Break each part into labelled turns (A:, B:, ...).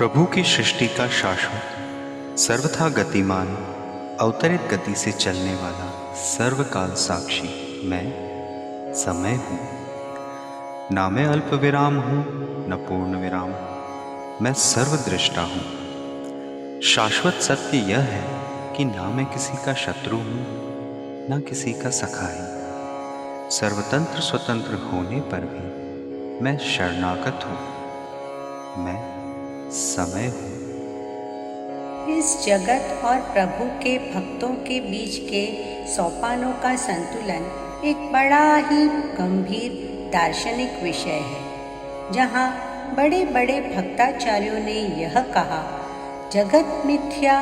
A: प्रभु की सृष्टि का शाश्वत सर्वथा गतिमान अवतरित गति से चलने वाला सर्वकाल साक्षी मैं समय हूँ। ना मैं अल्प विराम हूँ न पूर्ण विराम, मैं सर्वदृष्टा हूँ। शाश्वत सत्य यह है कि ना मैं किसी का शत्रु हूँ न किसी का सखा ही। सर्वतंत्र स्वतंत्र होने पर भी मैं शरणागत हूँ, मैं समय हूँ।
B: इस जगत और प्रभु के भक्तों के बीच के सोपानों का संतुलन एक बड़ा ही गंभीर दार्शनिक विषय है, जहाँ बड़े बड़े भक्ताचार्यों ने यह कहा, जगत मिथ्या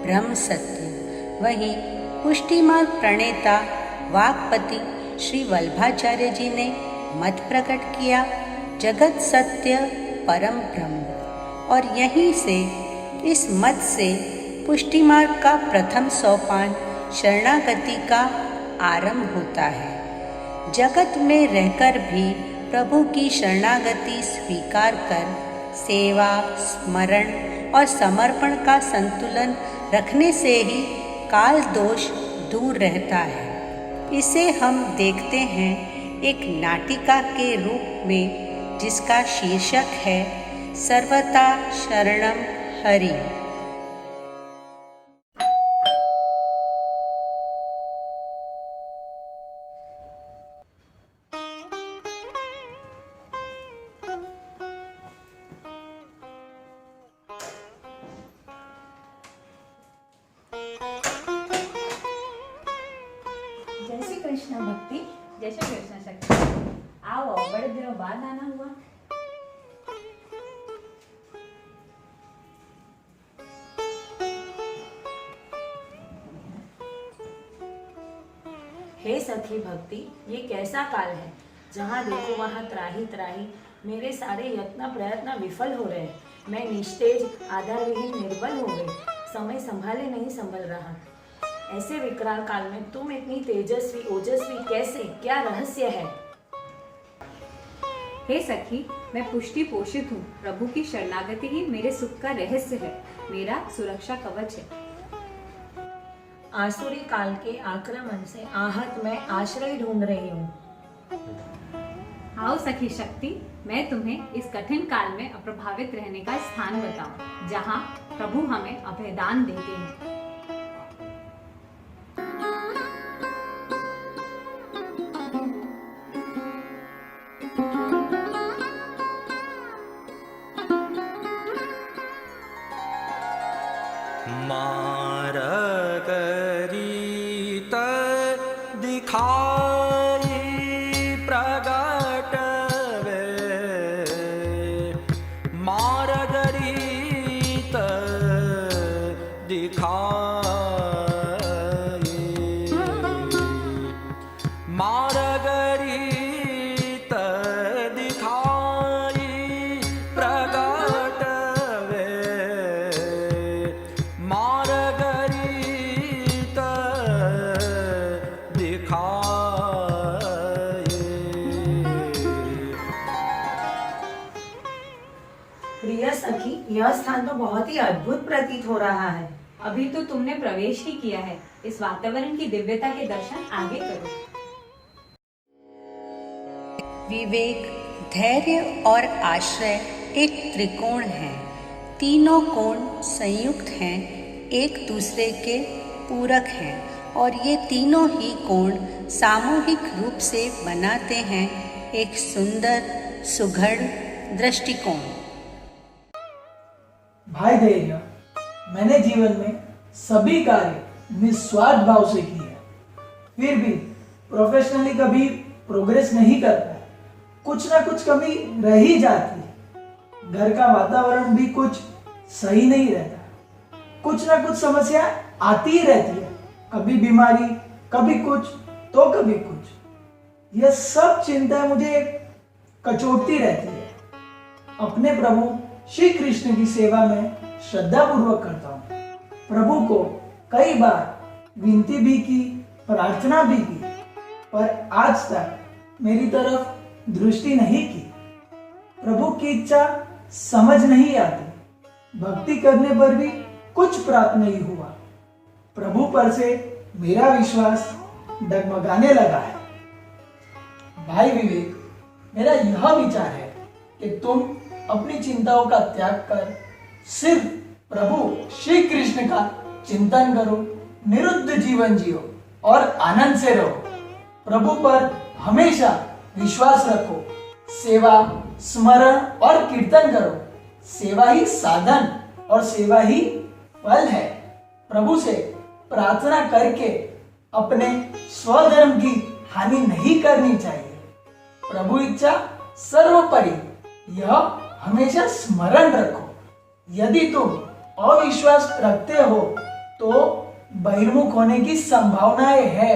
B: ब्रह्म सत्य। वहीं पुष्टिमार्ग प्रणेता वाक्पति श्री वल्लभाचार्य जी ने मत प्रकट किया, जगत सत्य परम ब्रह्म। और यहीं से, इस मत से पुष्टिमार्ग का प्रथम सोपान शरणागति का आरंभ होता है। जगत में रहकर भी प्रभु की शरणागति स्वीकार कर सेवा, स्मरण और समर्पण का संतुलन रखने से ही काल दोष दूर रहता है। इसे हम देखते हैं एक नाटिका के रूप में, जिसका शीर्षक है सर्वथा शरणम हरि।
C: जय श्री कृष्ण भक्ति। जय श्री कृष्ण शक्ति। आओ, बड़े दिनों बाद आना हुआ। हे सखी भक्ति, ये कैसा काल है, जहाँ देखो वहाँ त्राही त्राही। मेरे सारे यत्न प्रयत्न विफल हो रहे। मैं निस्तेज, आधार विहीन, निर्बल हो गई। समय संभाले नहीं संभल रहा। ऐसे विकराल काल में तुम इतनी तेजस्वी ओजस्वी कैसे, क्या रहस्य है?
D: हे सखी, मैं पुष्टि पोषित हूँ। प्रभु की शरणागति ही मेरे सुख का रहस्य है, मेरा सुरक्षा कवच है।
C: आसुरी काल के आक्रमण से आहत मैं आश्रय ढूंढ रही हूँ।
D: आओ सखी शक्ति, मैं तुम्हें इस कठिन काल में अप्रभावित रहने का स्थान बताऊं, जहाँ प्रभु हमें अभयदान देते हैं।
E: मारगरीत दिखाई प्रगट वे, मारगरीत दिखाई, मारगरीत दिखाई प्रगट वे, मारगरीत दिखाई।
C: प्रिय सखी, यह स्थान तो बहुत ही अद्भुत प्रतीत हो रहा है।
D: अभी तो तुमने प्रवेश ही किया है, इस वातावरण की दिव्यता के दर्शन आगे करो।
B: विवेक, धैर्य और आश्रय एक त्रिकोण है। तीनों कोण संयुक्त हैं, एक दूसरे के पूरक हैं, और ये तीनों ही कोण सामूहिक रूप से बनाते हैं एक सुंदर सुघड़ दृष्टिकोण।
F: भाई धैर्य, मैंने जीवन में सभी कार्य निस्वार्थ भाव से किए, फिर भी प्रोफेशनली कभी प्रोग्रेस नहीं कर पाया। कुछ ना कुछ कमी रह ही जाती है। घर का वातावरण भी कुछ सही नहीं रहता, कुछ ना कुछ समस्या आती ही रहती है, कभी बीमारी, कभी कुछ तो कभी कुछ। यह सब चिंता मुझे कचोटती रहती है। अपने प्रभु श्री कृष्ण की सेवा में श्रद्धा पूर्वक करता हूँ। प्रभु को कई बार विनती भी की, प्रार्थना भी की, पर आज तक मेरी तरफ दृष्टि नहीं की। प्रभु की इच्छा समझ नहीं आती, भक्ति करने पर भी कुछ प्राप्त नहीं हुआ। प्रभु पर से मेरा विश्वास डगमगाने लगा है। भाई विवेक, मेरा यह विचार है कि तुम अपनी चिंताओं का त्याग कर सिर्फ प्रभु श्री कृष्ण का चिंतन करो, निरुद्ध जीवन जियो और आनंद से रहो। प्रभु पर हमेशा विश्वास रखो, सेवा, स्मरण और कीर्तन करो। सेवा ही साधन और सेवा ही फल है। प्रभु से प्रार्थना करके अपने स्वधर्म की हानि नहीं करनी चाहिए। प्रभु इच्छा सर्वोपरि, यह हमेशा स्मरण रखो। यदि तुम अविश्वास रखते हो तो बहिर्मुख होने की संभावनाएं है।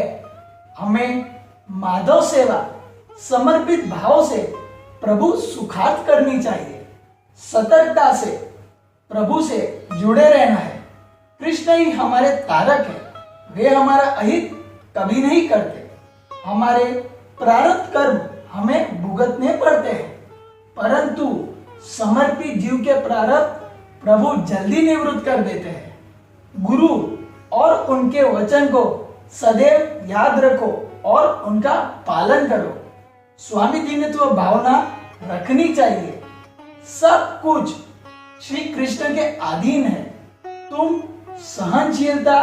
F: हमें माधव सेवा समर्पित भाव से प्रभु सुखार्थ करनी चाहिए। सतर्कता से प्रभु से जुड़े रहना है। कृष्ण ही हमारे तारक है, वे हमारा अहित कभी नहीं करते। हमारे प्रारब्ध कर्म हमें भुगतने पड़ते हैं, परंतु समर्पित जीव के प्रारब्ध प्रभु जल्दी निवृत्त कर देते हैं। गुरु और उनके वचन को सदैव याद रखो और उनका पालन करो। स्वामी दीनत्व भावना रखनी चाहिए। सब कुछ श्री कृष्ण के अधीन है। तुम सहनशीलता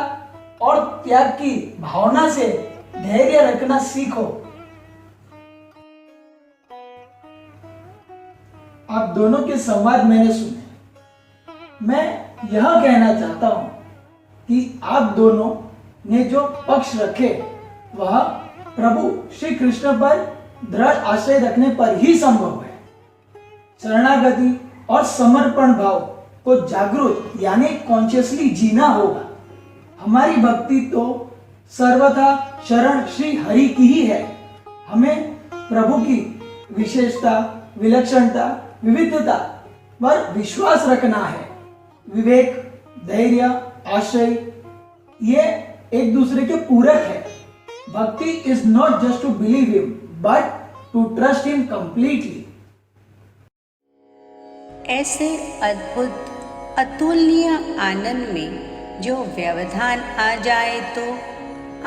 F: और त्याग की भावना से धैर्य रखना सीखो। आप दोनों के संवाद मैंने सुने। मैं यह कहना चाहता हूं कि आप दोनों ने जो पक्ष रखे वह प्रभु श्री कृष्ण पर दृढ़ आश्रय रखने पर ही संभव है। शरणागति और समर्पण भाव को जागरूक यानी कॉन्शियसली जीना होगा। हमारी भक्ति तो सर्वथा शरण श्री हरि की ही है। हमें प्रभु की विशेषता, विलक्षणता, विविधता पर विश्वास रखना है। विवेक, धैर्य, आश्रय ये एक दूसरे के पूरक है। Bhakti is not just to believe him but to trust him completely.
B: ऐसे अद्भुत अतुलनीय आनंद में जो व्यवधान आ जाए तो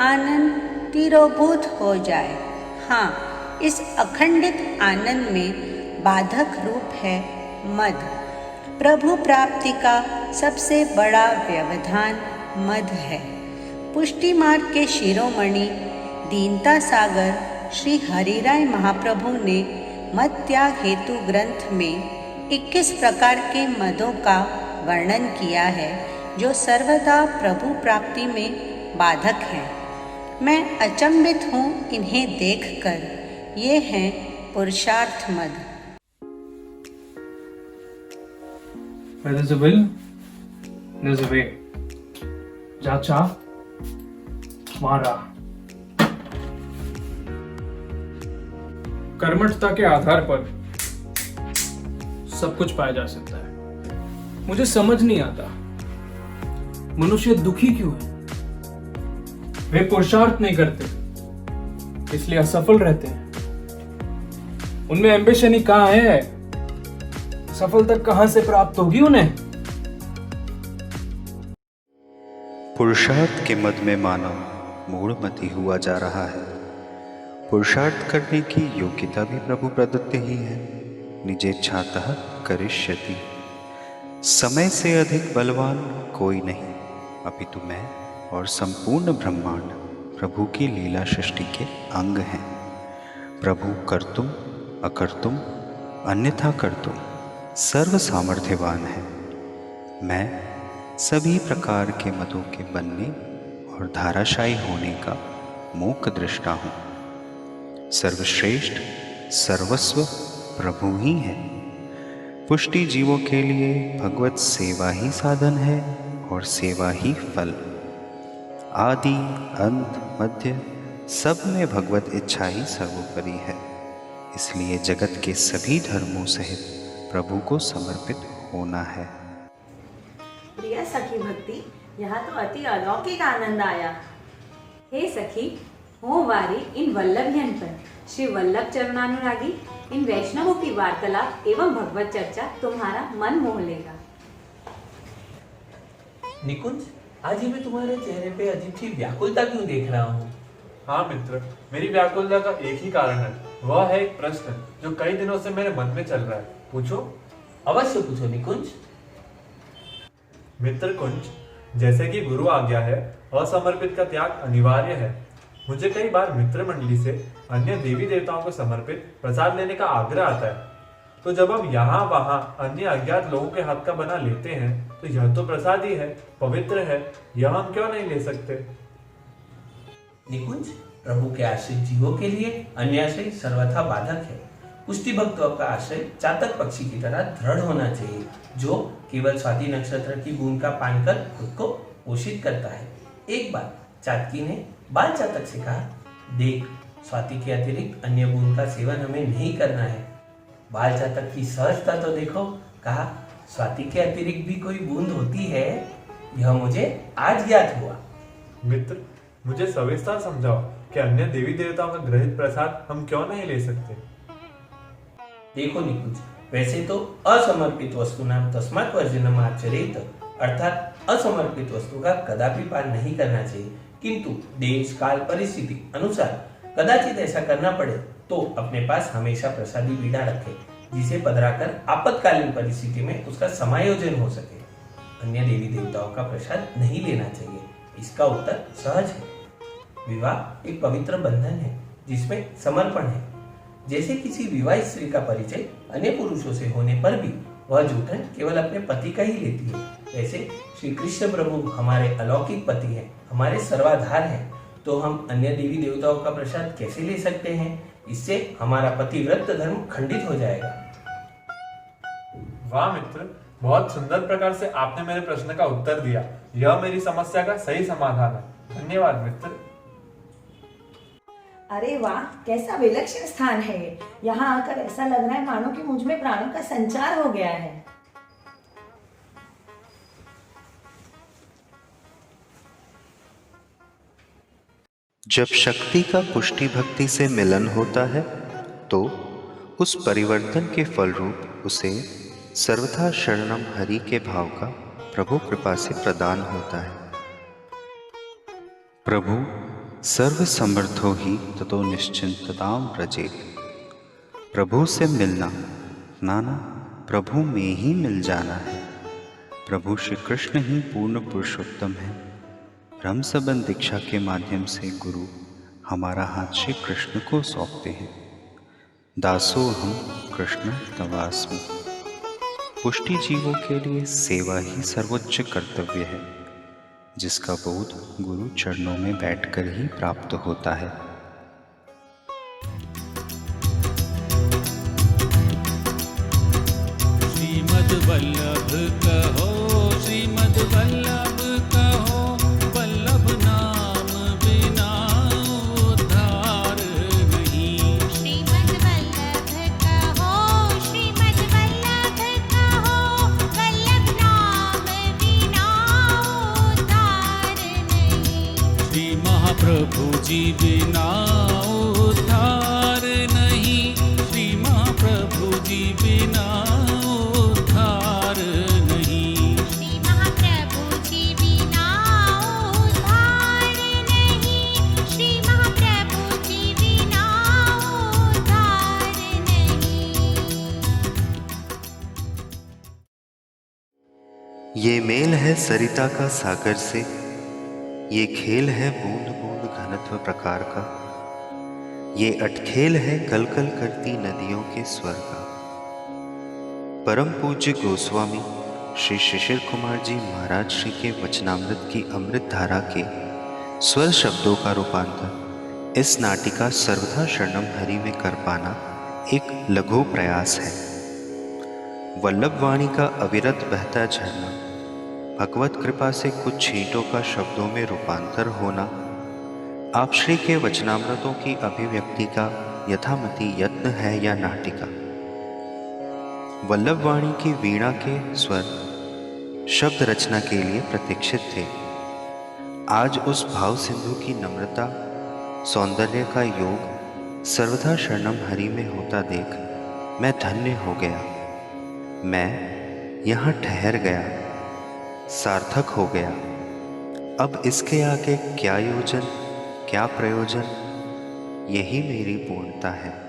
B: आनंद तिरोभूत हो जाए। हाँ, इस अखंडित आनंद में बाधक रूप है मद। प्रभु प्राप्ति का सबसे बड़ा व्यवधान मद है। पुष्टि मार्ग के शिरोमणि दीनता सागर श्री हरिराय महाप्रभु ने मद त्याग हेतु ग्रंथ में 21 प्रकार के मदों का वर्णन किया है जो सर्वदा प्रभु प्राप्ति में बाधक हैं। मैं अचंभित हूँ इन्हें देखकर। ये हैं पुरुषार्थ मद।
G: Where there's a will, there's a way. जहाँ चाह वहाँ राह। कर्मठता के आधार पर सब कुछ पाया जा सकता है। मुझे समझ नहीं आता मनुष्य दुखी क्यों है। वे पुरुषार्थ नहीं करते इसलिए असफल रहते हैं। उनमें एम्बिशन ही कहाँ है, सफलता कहां से प्राप्त होगी उन्हें।
A: पुरुषार्थ के मद में मानव मूढ़मती हुआ जा रहा है। पुरुषार्थ करने की योग्यता भी प्रभु प्रदत्त ही है। निजेच्छातः करिष्यति। समय से अधिक बलवान कोई नहीं, अपितु मैं और संपूर्ण ब्रह्मांड प्रभु की लीला सृष्टि के अंग हैं। प्रभु कर्तुम अकर्तुम अन्यथा कर्तुम सर्व सामर्थ्यवान है। मैं सभी प्रकार के मतों के बनने और धाराशायी होने का मूक दृष्टा हूँ। सर्वश्रेष्ठ सर्वस्व प्रभु ही है। पुष्टि जीवों के लिए भगवत सेवा ही साधन है और सेवा ही फल। आदि अंत मध्य सब में भगवत इच्छा ही सर्वोपरि है। इसलिए जगत के सभी धर्मों सहित प्रभु को समर्पित होना है।
C: प्रिय सखी भक्ति, यहाँ तो अति अलौकिक आनंद आया।
D: हे सखी, हो वारी इन वल्लभियन पर। श्री वल्लभ चरणानुरागी इन वैष्णवों की वार्तालाप एवं भगवत चर्चा तुम्हारा मन मोह लेगा।
H: निकुंज, आज ही मैं तुम्हारे चेहरे पे अजीब सी व्याकुलता क्यों देख रहा हूँ?
I: हाँ मित्र, मेरी व्याकुलता का एक ही कारण है। वह है एक प्रश्न जो कई दिनों से मेरे मन में चल रहा है। पूछो।
H: अवश्य पूछो निकुंज।
I: मित्र कुंज, जैसे कि गुरु आज्ञा है, असमर्पित का त्याग अनिवार्य है। मुझे कई बार मित्र मंडली से अन्य देवी देवताओं को समर्पित प्रसाद लेने का आग्रह आता है, तो जब हम यहाँ वहाँ अन्य अज्ञात लोगों के हाथ का बना लेते हैं तो यह तो प्रसाद ही है, पवित्र है, यह हम क्यों नहीं ले सकते?
H: निकुंज, प्रभु के आश्रित जीवों के लिए अन्याश्रय सर्वथा बाधक है। पुष्टि भक्तों का आश्रय चातक पक्षी की तरह दृढ़ होना चाहिए, जो केवल स्वाति नक्षत्र की बूंद का पान कर खुद को पोषित करता है। एक बार चातकी ने बाल चातक से कहा, देख, स्वाति के अतिरिक्त अन्य बूंद का सेवन हमें नहीं करना है। बाल चातक की सहजता तो देखो। कहा, स्वाति के अतिरिक्त भी कोई बूंद होती है, यह मुझे आज ज्ञात हुआ।
I: मित्र, मुझे सविस्तार समझाओ कि अन्य देवी देवताओं का ग्रहित प्रसाद हम क्यों नहीं ले सकते?
H: देखो निकुंज, वैसे तो असमर्पित वस्तु नाम तस्मात् वर्जनम आचरेत, अर्थात असमर्पित वस्तु का कदापि पान नहीं करना चाहिए, किंतु देश काल परिस्थिति अनुसार कदाचित ऐसा करना पड़े तो अपने पास हमेशा प्रसादी बीड़ा रखे, जिसे पधराकर आपातकालीन परिस्थिति में उसका समायोजन हो सके। अन्य देवी देवताओं का प्रसाद नहीं लेना चाहिए। इसका उत्तर सहज है। विवाह एक पवित्र बंधन है जिसमें समर्पण है। जैसे किसी विवाहित स्त्री का परिचय अन्य पुरुषों से होने पर भी वह जूठन केवल अपने पति का ही लेती है, वैसे श्री कृष्ण प्रभु हमारे अलौकिक पति हैं, हमारे सर्वाधार हैं, तो हम अन्य देवी देवताओं का प्रसाद कैसे ले सकते हैं? इससे हमारा पतिव्रत धर्म खंडित हो जाएगा।
I: वाह मित्र, बहुत सुंदर प्रकार से आपने मेरे प्रश्न का उत्तर दिया। यह मेरी समस्या का सही समाधान है। धन्यवाद मित्र।
C: अरे वाह, कैसा विलक्षण स्थान है ये। यहाँ आकर ऐसा लग रहा है मानो कि मुझ में प्राणों का संचार हो गया है।
A: जब शक्ति का पुष्टि भक्ति से मिलन होता है तो उस परिवर्तन के फलरूप उसे सर्वथा शरणम हरि के भाव का प्रभु कृपा से प्रदान होता है। प्रभु सर्व समर्थो ही ततो निश्चिंतताम व्रजेत। प्रभु से मिलना नाना प्रभु में ही मिल जाना है। प्रभु श्री कृष्ण ही पूर्ण पुरुषोत्तम है। ब्रह्म संबंध दीक्षा के माध्यम से गुरु हमारा हाथ श्री कृष्ण को सौंपते हैं। दासो हम कृष्ण तवास्मि। पुष्टि जीवों के लिए सेवा ही सर्वोच्च कर्तव्य है, जिसका बोध गुरु चरणों में बैठकर ही प्राप्त होता है।
E: श्रीमद् वल्लभ कहो, श्रीमद् वल्लभ कहो, वल्लभ नाम बिना उद्धार नहीं।
J: श्रीमद् वल्लभ कहो, श्रीमद् वल्लभ कहो, वल्लभ नाम बिना उद्धार नहीं।
E: श्री महाप्रभु जी बिना उद्धार नहीं। श्री महाप्रभु जी बिना उद्धार नहीं।
J: श्री महाप्रभु जी बिना उद्धार नहीं। श्री महाप्रभु जी बिना उद्धार नहीं।
A: ये मेल है सरिता का सागर से, ये खेल है बूंद बूंद घनत्व प्रकार का, ये अटखेल है कल कल करती नदियों के स्वर का। परम पूज्य गोस्वामी श्री शिशिर कुमार जी महाराज श्री के वचनामृत की अमृत धारा के स्वर शब्दों का रूपांतर इस नाटिका सर्वथा शरणम हरि में कर पाना एक लघु प्रयास है। वल्लभ वाणी का अविरत बहता झरना, भगवत कृपा से कुछ छींटों का शब्दों में रूपांतर होना, आप श्री के वचनामृतों की अभिव्यक्ति का यथामति यत्न है या नाटिका। वल्लभ वाणी की वीणा के स्वर शब्द रचना के लिए प्रतीक्षित थे। आज उस भाव सिंधु की नम्रता सौंदर्य का योग सर्वथा शरणम हरि में होता देख मैं धन्य हो गया। मैं यहाँ ठहर गया। सार्थक हो गया। अब इसके आगे क्या योजन, क्या प्रयोजन, यही मेरी पूर्णता है।